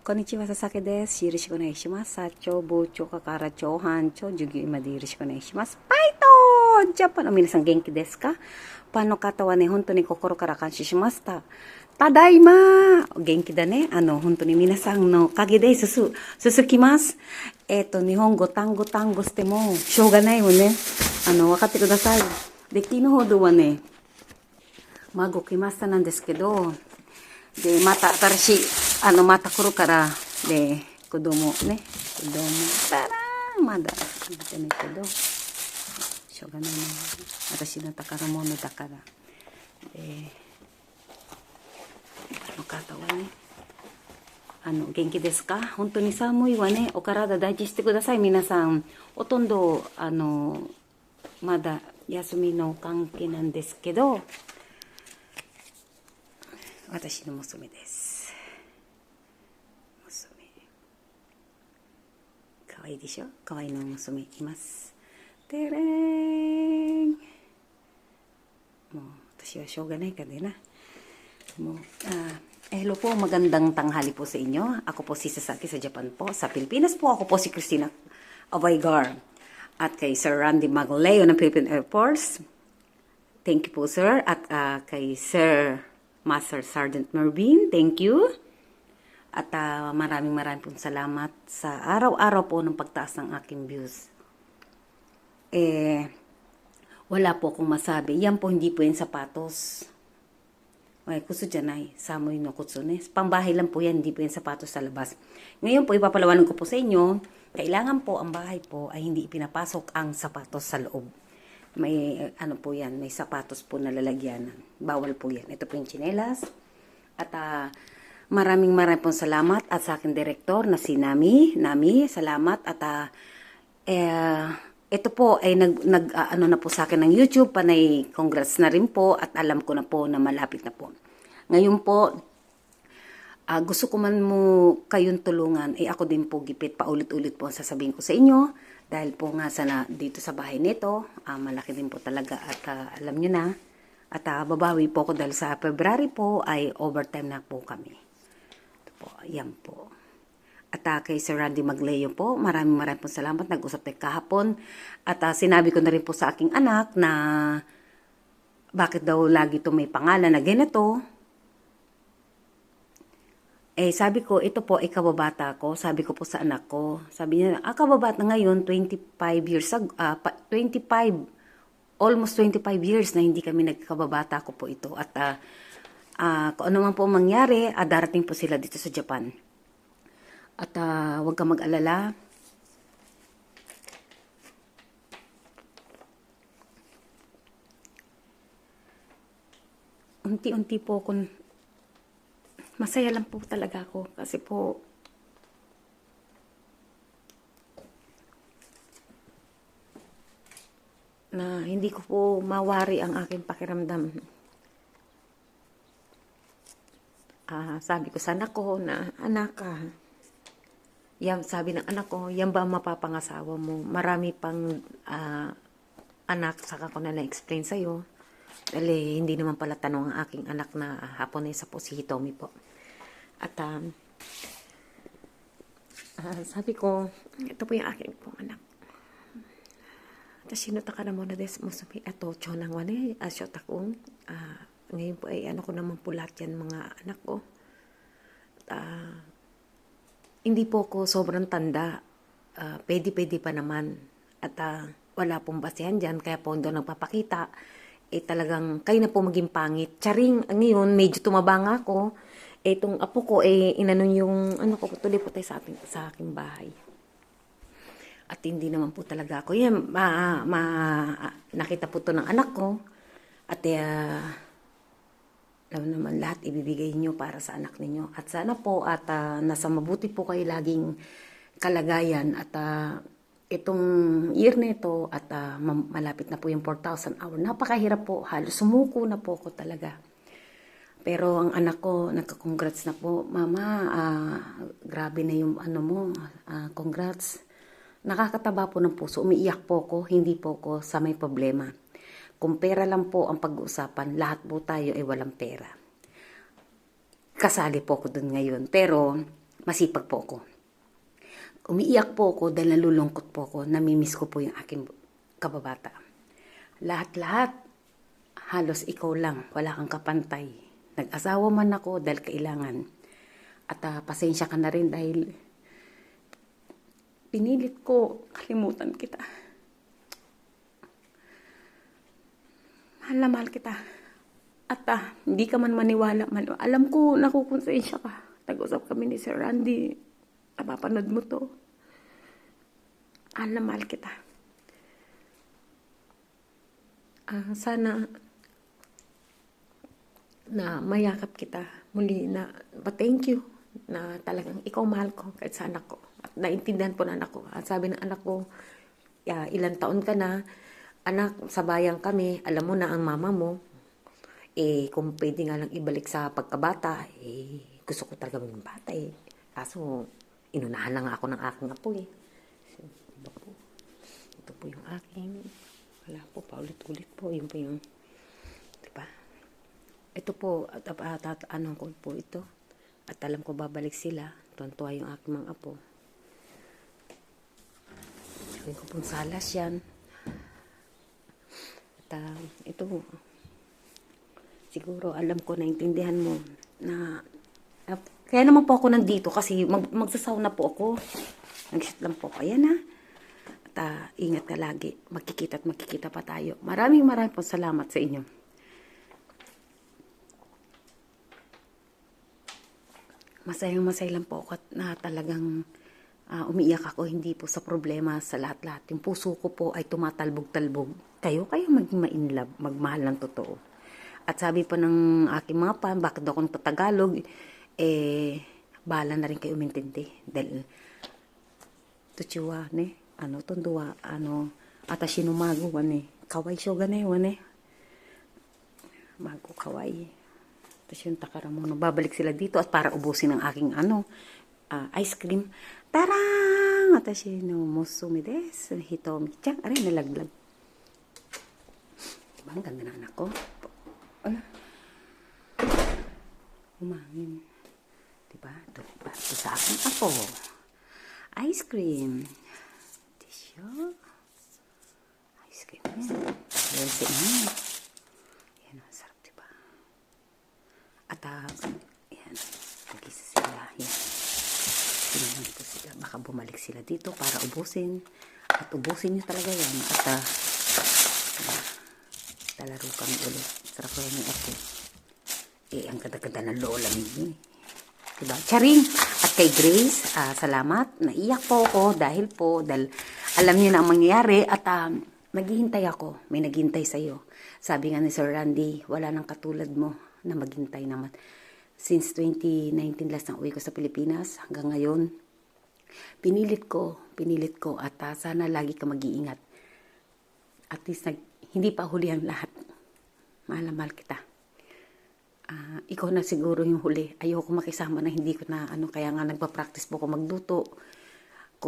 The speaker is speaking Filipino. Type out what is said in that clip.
こんにちは、佐々木です。よろしくお願いします。社長、部長、係長、班長、授業までよろしくお願いします。バイトジャパンの皆さん元気ですか？ファンの方はね、本当に心から感謝しました。ただいま元気だね。本当に皆さんのおかげで続きます。日本語単語しても、しょうがないよね。分かってください。で、昨日ほどはね、孫来ましたなんですけど、で、また新しい、また来るから、で、子供たらまだ見てないけど、しょうがないな。私の宝物だから。で、お方はね、元気ですか？本当に寒いわね。お体大事してください、皆さん。ほとんど、まだ休みの関係なんですけど、私の娘です。かわいいでしょ？かわいいの娘います。てれーん。もう、私はしょうがないからな。Mo, hello po, magandang tanghali po sa inyo. Ako po si Sasaki sa Japan po. Sa Pilipinas po, ako po si Christina Abaigar. At kay Sir Randy Magleo ng Philippine Air Force. Thank you po, sir. At kay Sir Master Sergeant Mervin, thank you. At maraming pong salamat sa araw-araw po ng pagtaas ng aking views. Wala po akong masabi. Yan po, hindi po yung sapatos. Ay, kuso dyan ay, samoy no kutso ne. Pambahay lang po yan, hindi po yan sapatos sa labas. Ngayon po, ipapalawanan ko po sa inyo, kailangan po ang bahay po ay hindi ipinapasok ang sapatos sa loob. May, po yan, may sapatos po na lalagyanan. Bawal po yan. Ito po yung tsinelas. At maraming pong salamat at sa aking direktor na si Nami, salamat. At ito po ay na po sa akin ng YouTube, panay congrats na rin po at alam ko na po na malapit na po. Ngayon po, gusto ko man mo kayong tulungan, ako din po gipit paulit-ulit po ang sasabihin ko sa inyo dahil po nga sana dito sa bahay nito, malaki din po talaga at alam nyo na at babawi po ko dahil sa February po ay overtime na po kami. Ito po, yan po. At kay Sir Randy Magleo po, maraming pong salamat. Nag-usap tayo kahapon. At sinabi ko na rin po sa aking anak na bakit daw lagi ito may pangalan na ganito. Sabi ko, ito po ay kababata ko. Sabi ko po sa anak ko. Sabi niya, kababata ngayon, 25 years, 25, almost 25 years na hindi kami nagkababata ko po ito. At kung ano man po mangyari, darating po sila dito sa Japan. At huwag kang mag-alala. Unti-unti po kung masaya lang po talaga ako kasi po na hindi ko po mawari ang aking pakiramdam. Sabi ko sa anak ko na, anak yan, sabi ng anak ko, yan ba ang mapapangasawa mo? Marami pang anak, saka ko na explain sa'yo. Dahil hindi naman pala tanong ang aking anak na Haponesa po, si Hitomi po. At sabi ko, ito po yung aking pong anak. Tapos sinota ka na muna des, musabi, ato, chonang wane, asyot akong. Ngayon po ay ko naman po lahat yan mga anak ko. Hindi po ako sobrang tanda. Pwede pa naman. At wala pong basehan dyan. Kaya po doon nagpapakita. Talagang kayo na po maging pangit. Charing, ngayon, medyo tumaba nga ako. Itong apo ko, inanon yung, tuloy po tayo sa aking bahay. At hindi naman po talaga ako. Yan, nakita po to ng anak ko. At alam naman lahat ibibigay niyo para sa anak ninyo. At sana po at nasa mabuti po kayo laging kalagayan at itong year nito at malapit na po yung 4,000 hour. Napakahirap po. Halos sumuko na po ako talaga. Pero ang anak ko, nagka-congrats na po. Mama, grabe na yung congrats. Nakakataba po ng puso. Umiiyak po ko, hindi po ko sa may problema. Kung pera lang po ang pag-uusapan, lahat po tayo ay walang pera. Kasali po ko dun ngayon. Pero Masipag po ako. Umiiyak po ako dahil nalulungkot po ako. Namimiss ko po yung aking kababata. Lahat-lahat, halos ikaw lang. Wala kang kapantay. Nag-asawa man ako dahil kailangan. At pasensya ka na rin dahil pinilit ko kalimutan kita. Mahal na mahal kita. At hindi ka man maniwala. Alam ko, nakukonsensya ka. Nag-usap kami ni Sir Randy. Napapanood mo to. Mahal na mahal kita. Sana na mayakap kita muli na thank you na talagang ikaw mahal ko kahit sa anak ko. At naintindihan po ng anak ko. At sabi ng anak ko, ilang taon ka na, anak, sa bayan kami, alam mo na ang mama mo, kung pwede nga lang ibalik sa pagkabata, gusto ko talaga maging bata Kaso, inunahan lang ako ng aking apo Ito po yung aking, wala po, paulit-ulit po, yun po yung, diba? Ito po, ano ko po ito, at alam ko babalik sila, tuwan-tuwa yung aking mga apo. Gawin ko pong salas yan. At ito po, siguro alam ko, naintindihan mo na kaya naman po ako nandito kasi magsasauna po ako. Nag-shoot lang po ako. Ayan At ingat ka lagi. Magkikita at magkikita pa tayo. Maraming po salamat sa inyo. Masayang-masay lang po ako at na talagang umiiyak ako. Hindi po sa problema sa lahat-lahat. Yung puso ko po ay tumatalbog-talbog. Kayo maging ma-inlove. Magmahal ng totoo. At sabi pa ng aking mga pan, bakit ako Tagalog, bahala na rin kayo umintindi. Dahil, tuchiwa, tunduwa, atashi no mago, kawai shoga mago kawai. Tapos yung takaramono, babalik sila dito at para ubusin ang aking, ice cream. Tarang! Atashi no musumi desu, hitomi-chan, aray, nalaglag. Diba, ang ganda na anak ko. Umangin. Diba? Ito sa akin apo. Ice cream. Tissue. Ice cream yan. Ayan sa inyo. Ayan, ang sarap, diba? At, ayan. Nag-isa sila. Ayan. Tingnan ko sila. Baka bumalik sila dito para ubusin. At ubusin nyo talaga yan. At, lalaro kami ulit. Sarap ko yan yung apo. Ang ganda-ganda ng lola ninyo. Diba? Charing! At kay Grace, salamat. Naiyak po ako dahil alam niyo na ang mangyayari at naghihintay ako. May naghihintay sa'yo. Sabi nga ni Sir Randy, wala nang katulad mo na maghintay naman. Since 2019 last na uwi ko sa Pilipinas, hanggang ngayon, pinilit ko at sana lagi ka mag-iingat. At least hindi pa huli ang lahat. Mahal na mahal kita. Ikaw na siguro yung huli. Ayoko makisama na hindi ko na kaya nga nagpa-practice po ako magluto.